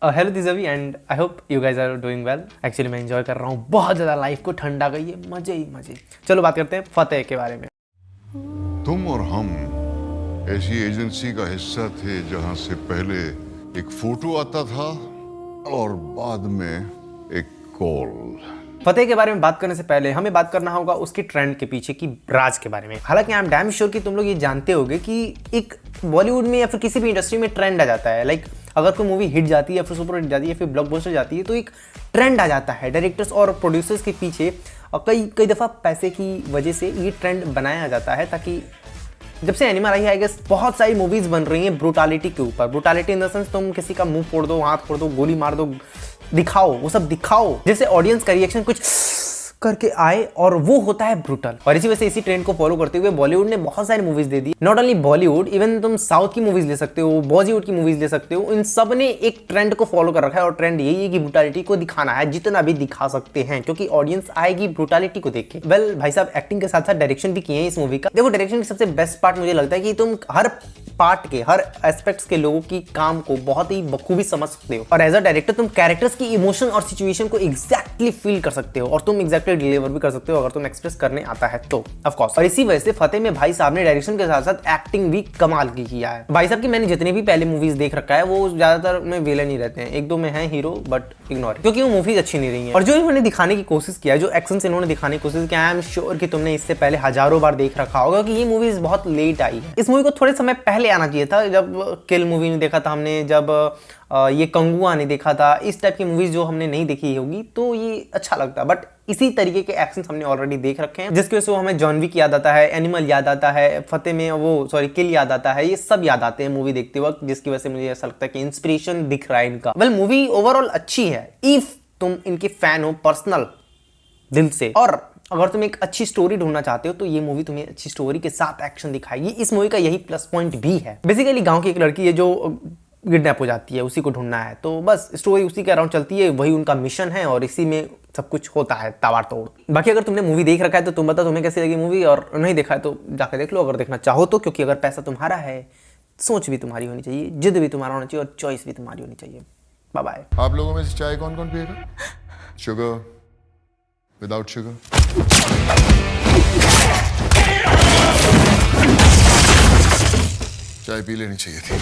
Hello दिजवी and I hope you guys are doing well. Actually मैं enjoy कर रहा हूँ बहुत ज़्यादा लाइफ को, ठंडा गई है, मजे ही मजे। चलो बात करते हैं फतेह के बारे में। तुम और हम ऐसी एजेंसी का हिस्सा थे जहां से पहले एक फोटो आता था और बाद में एक कॉल। फतेह के बारे में बात करने से पहले हमें बात करना होगा उसकी ट्रेंड के पीछे की राज के बारे में। हालांकि आई एम डैम श्योर कि तुम लोग ये जानते होगे कि एक बॉलीवुड में या फिर किसी भी इंडस्ट्री में ट्रेंड आ जाता है। लाइक अगर कोई मूवी हिट जाती है, फिर सुपर हिट जाती है, फिर ब्लॉकबस्टर जाती है, तो एक ट्रेंड आ जाता है डायरेक्टर्स और प्रोड्यूसर्स के पीछे। और कई दफ़ा पैसे की वजह से ये ट्रेंड बनाया जाता है, ताकि जब से एनिमल आई है आई गेस बहुत सारी मूवीज बन रही हैं ब्रूटालिटी के ऊपर। ब्रूटालिटी इन द सेंस तुम किसी का मुंह फोड़ दो, हाथ फोड़ दो, गोली मार दो, दिखाओ, वो सब दिखाओ, जैसे ऑडियंस का रिएक्शन कुछ करके आए, और वो होता है ब्रूटल। और इसी वजह से इसी ट्रेंड को फॉलो करते हुए बॉलीवुड ने बहुत सारी movies they the. Not only Bollywood, even तुम साउथ की मूवीज ले सकते हो, बॉलीवुड की मूवीज ले सकते हो। इन सब ने एक ट्रेंड को फॉलो कर रखा है, और ट्रेंड यही है कि ब्रूटालिटी को दिखाना है, जितना भी दिखा सकते हैं, क्योंकि ऑडियंस आएगी ब्रूटालिटी को देख के। वेल भाई साहब एक्टिंग के साथ साथ डायरेक्शन भी किए हैं इस मूवी का। देखो डायरेक्शन की सबसे बेस्ट पार्ट मुझे लगता है कि तुम हर पार्ट के, हर एस्पेक्ट्स के लोगों की काम को बहुत ही बखूबी समझ सकते हो, और एज अ डायरेक्टर तुम कैरेक्टर्स की इमोशन और सिचुएशन को एग्जैक्टली फील कर सकते हो, और तुम एग्जैक्टली डिलीवर भी कर सकते हो अगर तुम एक्सप्रेस करने आता है तो ऑफ कोर्स। और इसी वजह से फतेह में भाई साहब ने डायरेक्शन के साथ साथ एक्टिंग भी कमाल की किया है। भाई साहब की मैंने जितने भी पहले मूवीज देख रखा है वो ज्यादातर में विलेन ही रहते हैं, एक दो में है हीरो, बट इग्नोर, क्योंकि वो मूवीज अच्छी नहीं रही है। और जो इन्होंने दिखाने की कोशिश किया, जो एक्शन इन्होंने दिखाने की कोशिश किया, आई एम श्योर कि तुमने इससे पहले हजारों बार देख रखा होगा कि ये मूवीज बहुत लेट आई है। इस मूवी को थोड़े समय पहले आना चाहिए था, जब किल मूवी नहीं देखा था हमने, जब ये कंगुआ नहीं देखा था, इस टाइप की मूवीज जो हमने नहीं देखी होगी तो ये अच्छा लगता। बट इसी तरीके के एक्शन हमने ऑलरेडी देख रखे हैं, जिसकी वजह से हमें जॉन विक याद आता है, एनिमल याद आता है, फतेह में वो किल याद आता है, ये सब याद आते हैं मूवी देखते वक्त, जिसकी वजह से मुझे ऐसा लगता है कि इंस्पिरेशन दिख रहा है इनका। वेल मूवी ओवरऑल अच्छी है इफ तुम इनके फैन हो पर्सनल दिल से, और अगर तुम एक अच्छी स्टोरी ढूंढना चाहते हो तो ये मूवी तुम्हें अच्छी स्टोरी के साथ एक्शन दिखाएगी। इस मूवी का यही प्लस पॉइंट भी है। बेसिकली गांव की एक लड़की है जो किडनैप हो जाती है, उसी को ढूंढना है, तो बस स्टोरी उसी के अराउंड चलती है, वही उनका मिशन है, और इसी में सब कुछ होता है ताबड़ तोड़। बाकी अगर तुमने मूवी देख रखा है तो तुम बताओ तुम्हें कैसी लगी मूवी, और नहीं देखा है तो जाकर देख लो अगर देखना चाहो तो, क्योंकि अगर पैसा तुम्हारा है, सोच भी तुम्हारी होनी चाहिए, जिद भी तुम्हारा होना चाहिए, और चॉइस भी तुम्हारी होनी चाहिए। Bye bye. आप लोगों में से चाय कौन कौन पिएगा? Sugar, without sugar? चाय पी लेनी चाहिए थी।